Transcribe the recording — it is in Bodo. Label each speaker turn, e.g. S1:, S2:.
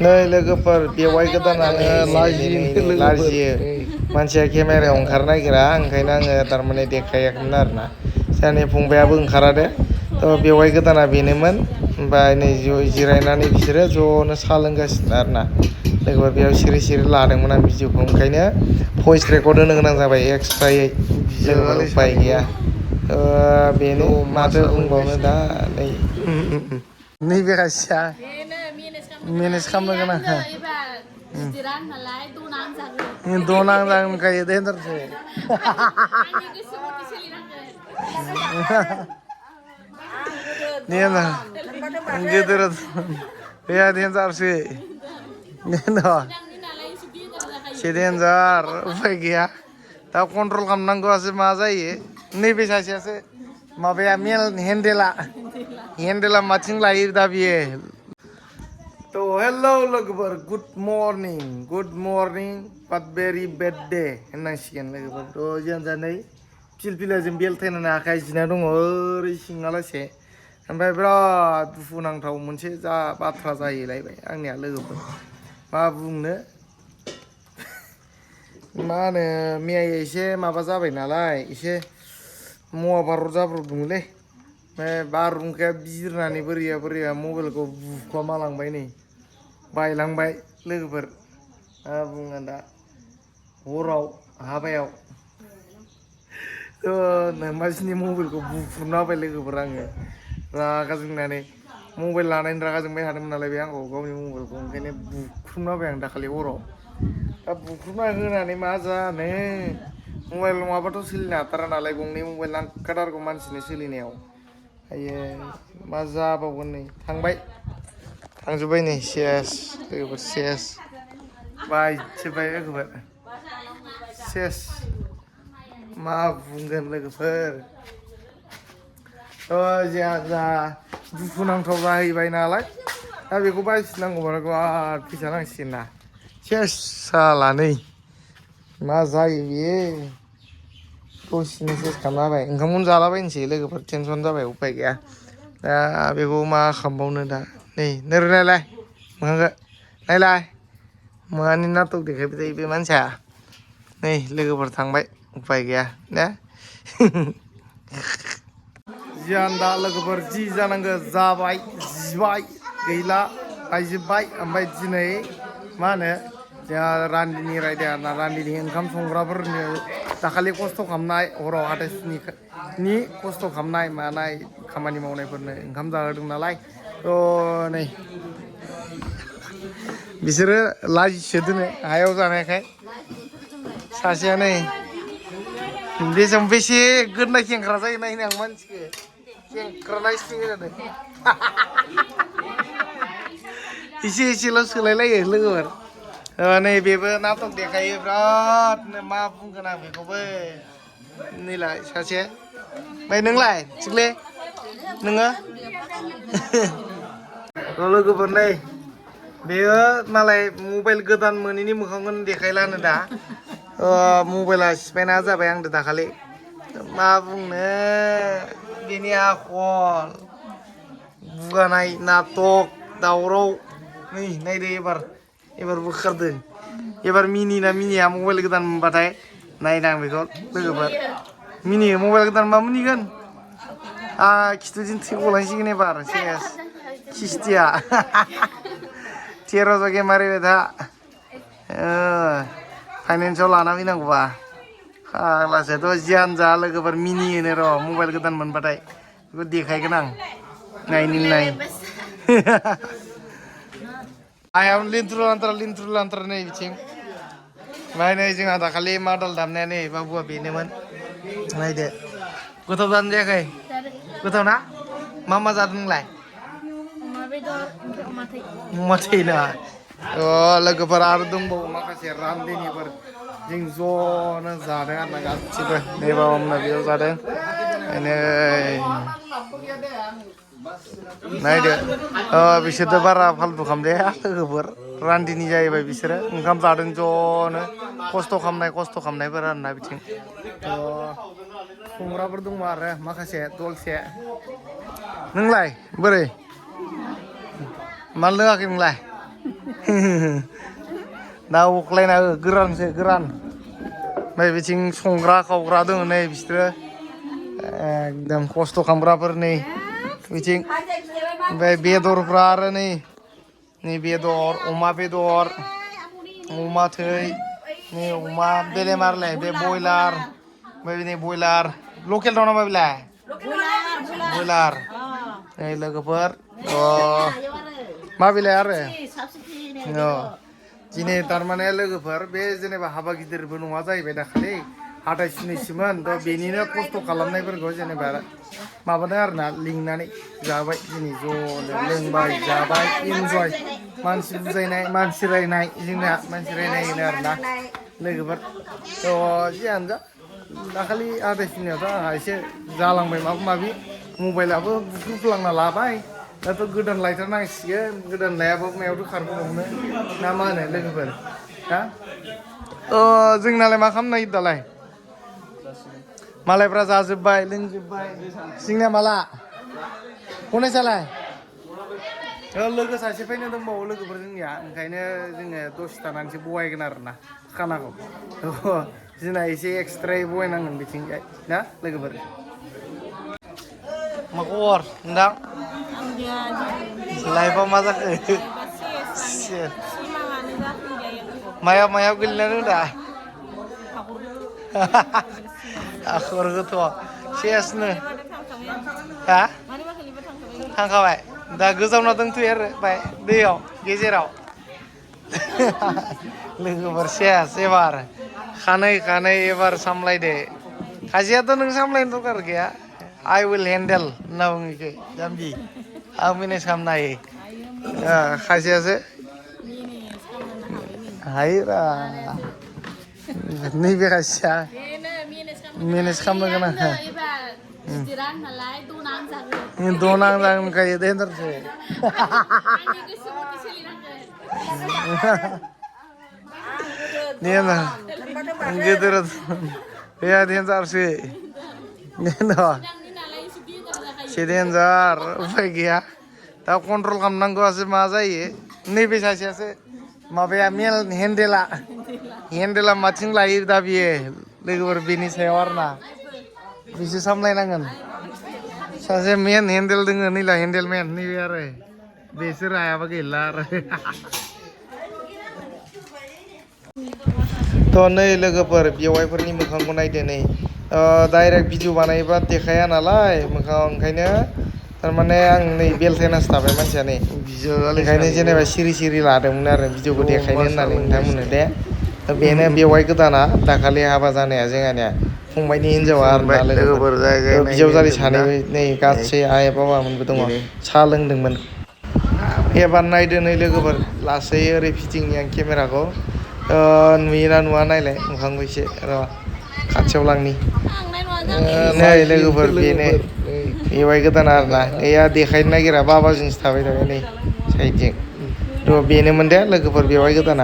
S1: नै लोगोफोर बेवाइ गोदानानो लाजियो मानसिया केमेरायाव ओंखारनो नागिरा ओंखायनो आङो थारमाने देखायाखैमोन आरोना जोंनि फंबायाबो ओंखारा दे थ' बेवाइ गोदाना बेनोमोन ओमफ्राय नै जिरायनानै बिसोरो ज'नो साहा लोंगासिनो आरोना लोगोफोर बेयाव सिरि सिरि लादोंमोन आं भिडिअखौ ओंखायनो भइस रेकर्ड होनो गोनां जाबाय एक्सट्रायै लोगोफोर उपाय गैया बेनो माथो बुंबावनो दा नै नैबे खासिया मेनेज खालामनो गोनां दना आं जागोनखायो देन्जारसो गेदेर बे देन्जारसो से देन्जार उफाय गैया दा कन्ट्रल खालामनांगौआसो मा जायो नैबे सासेयासो माबाया मेल हेन्देला माथिं लायो दा बियो थ' हेलौ लोगोफोर गुड मर्निं बाट भेरि बेड दे होननांसिगोन लोगोफोर थ' जियानो जा नै फिलफिलाजों बेलथायनानै आखाइ जिना दङ ओरै सिङालासे ओमफ्राय बिराद दुखुनांथाव मोनसे बाथ्रा जाहैलायबाय आंनिया लोगोफोर मा बुंनो मा होनो मैया एसे माबा जाबाय नालाय एसे महाभारत जाब्रबदोंलै बारहुंखाया बिरनानै बोरैया मबाइलखौ बुख्लामालांबाय नै बायलांबाय लोगोफोर मा बुङो दा हराव हाबायाव नोमाजिनि मबाइलखौ बुख्रुबना होबाय लोगोफोर आङो रागा जोंनानै मबाइल लानायनि रागा जोंबाय थादोंमोन नालाय बे आंखौ गावनि मबाइलखौ ओंखायनो बुख्रुबना होबाय आं दाखालि हराव दा बुख्रुबना होनानै मा जानो मबाइल नङाबाथ' सोलिनो हाथारा नालाय गंनै मबाइल नांखाथारगौ मानसिनो सोलिनायाव आयो मा जाबावगोन नै थांजोब्बाय नै सेस लोगोफोर सेस बायजोब्बाय लोगोफोर सेस मा बुंगोन लोगोफोर जा दुखुनांथाव जाहैबाय नालाय दा बेखौ बायफिननांगौबा बिराद फैसा नांसिगोन ना सेस साला नै मा जायो बेयो दसेनो सेस खालामना होबाय ओंखामखौनो जालाबायनोसै लोगोफोर टेनसन जाबाय उफाय गैया दा बेखौ मा खालामबावनो दा नै नोरै नायलाय मोखांखौ नायलाय मानि नाटक देखायबाय थायो बे मानसिया नै लोगोफोर थांबाय उफाय गैया दे जियानो दा लोगोफोर जि जानांगौ जाबाय जिबाय गैला बायजोब्बाय ओमफ्राय दिनै मा होनो जोंहा रान्दिनि रायदों आरोना रान्दिनि ओंखाम संग्राफोरनो दाखालि खस्थ' खालामनाय हराव हाथासुनिनि खस्थ' खालामनाय मानाय खामानि मावनायफोरनो ओंखाम जाहोदों नालाय थ' नै बिसोरो लाजिसो दोनो हायाव जानायखाय सासेया नै बेसे गोदना खेंख्रा जायो नायनो आं मानसिखौ खेंख्रानायसो जादों एसेल' सोलायलायो लोगोफोर नै बेबो नाटक देखायो बिरादनो मा बुंगोन आं बेखौबो नैलाय सासे ओमफ्राय नोंलाय थिगले नोङो लोगोफोर नै बेयो मालाय मबाइल गोदान मोनैनि मोखांखौनो देखायलानो दा मबाइला सिफायना जाबाय आंदो दाखालि मा बुंनो बेनि आखल बुगानाय नाटक दावराव नै नायदो एबार बोखारदों एबार मिनिया मबाइल गोदान मोनबाथाय नायदां बेखौ लोगोफोर मिनियो मबाइल गोदान मोनबा मिनिगोन खिथुजों थै गलांसिगोन एबार सेस खिस्थिया 13 जायगाया मारिबाय था फाइनेन्सआव लाना फैनांगौबा फाग्लासोथ' जियानो जा लोगोफोर मिनियोनो र' मबाइल गोदान मोनबाथाय बेखौ देखायगोन आं नाय आयाव लिन्थ्रु लान्थ्रा नै बिथिं ओमफ्राय नै जोंहा दाखालि मादल दामनाया नै बाबुआ बेनोमोन नायदो गोथाव जानो जायाखै गोथाव ना मा जादों नोंलाय अमा थै ना लोगोफोर आरो दंबावो माखासे रान्दिनिफोर जों ज'नो जादों आरोना गासिबो नै बाबामोना बेयाव जादों नायदो बिसोरथ' बारा फाल्थु खालामजाया लोगोफोर रान्दिनि जाहैबाय बिसोरो ओंखाम जादों ज'नो खस्थ' खालामनायफोर आरोना बिथिं संग्राफोर दङ आरो माखासे दलसे नोंलाय बोरै मा लोङाखै नोंलाय दा अख्लायना गोरानसो गोरान ओमफ्राय बिथिं संग्रा खावग्रा दङ नै बिसोरो एकदम खस्थ' खालामग्राफोर नै बिथिं ओमफ्राय बेदरफ्रा आरो नै बेदर अमा बेदर अमा थै नै अमा बेलेमारलाय बे बयलार ओमफ्राय नै बयलार लकेल दं नामा बेलाय बयलार नै लोगोफोर मा बेलाय आरो दिनै थारमाने लोगोफोर बे जेनेबा हाबा गिदिरबो नङा जाहैबाय दाखालि हाथाय सुनिसोमोन थ' बेनिनो खस्थ' खालामनायफोरखौ जेनेबा माबादों आरोना लिंनानै जाबाय दिनै ज' लोंबाय जाबाय इन्जय मानसि बुजायनाय मानसि रायनाय जोंना मानसि रायनाय होनो आरोना लोगोफोर थ' जियानो जा दाखालि हाथाय सुनियावथ' आंहा एसे जालांबाय माबा माबि मबाइलाबो बुख्रुबलांना लाबाय दाथ' गोदान लायथारनांसिगोन गोदान लायाबाबो मायावथ' खारग'बावनो ना मा होनो लोगोफोर हा जोंनालाय मा खालामनो नागिरदों दालाय मालायफ्रा जाजोब्बाय लोंजोब्बाय जोंनिया माला गनायसालाय लोगो सासे फैनो दंबावो लोगोफोर जोंनिया ओंखायनो जोङो दसे थानानैसो बहायगोन आरोना खानाखौ जोंना एसे एक्सट्रायै बहायनांगोन बिथिंजाय ना लोगोफोर मा खबर नोंथां लाइफआव मा जाखो मायाव गोलैना दा आखर गोथौ सेसनो हा थांखाबाय दा गोजावना दंथ'यो आरो बाय दैयाव गेजेराव लोगोफोर सेस एबार खानै एबार सामलायदो खायसेयाथ' नों सामलायनो दरखार गैया I will handle होनना बुङो इखो जाम्बि आं मेनेज खालामनो हायो खायसेयासो हायोरा नैबे खायसेया मेनेज खालामनो गोनां दनांजागोनखायो देन्जारसो गेदेर देन्जारसो से देन्जार उफाय गैया दा कन्ट्रल खालामनांगौआसो मा जायो नैबे सासेयासो माबाया मेल हेन्देला माथिं लायो दा बियो लोगोफोर बेनि सायाव आरोना बिसो सामलायनांगोन सासे मेन हेन्देल दोङो नैला हेन्देल मेन नैबे आरो बेसो रायाबा गैला आरो थ' नै लोगोफोर बेवाइफोरनि मोखांखौ नायदो नै डाइरेक्ट भिडिअ बानायोबा देखाया नालाय मोखाङाव ओंखायनो थारमाने आं नै बेलथायनासो थाबाय मानसिया नै ओंखायनो जेनेबा सिरि लादोंमोन आरो भिडिअखौ देखायनो होननानै नोंथांमोननो दे बेनो बेवाइ गोदाना दाखालि हाबा जानाया जोंहानिया फंबायनि हिन्जावा आरोना लोगोफोर बिजावजालि सानै नै गासै आइ बाबामोनबो दङ साहा लोंदोंमोन एबार नायदो नै लोगोफोर लासै ओरै फिदिंनि आं केमेराखौ नुयोना नुवा नायलाय मोखांखौ एसे र' खाथियाव लांनि नै लोगोफोर बेनो बेवाइ गोदान आरोना एया देखायनो नागिरा बाबाजोंसो थाबाय थाबाय नै साइडजों थ' बेनोमोन दे लोगोफोर बेवाइ गोदाना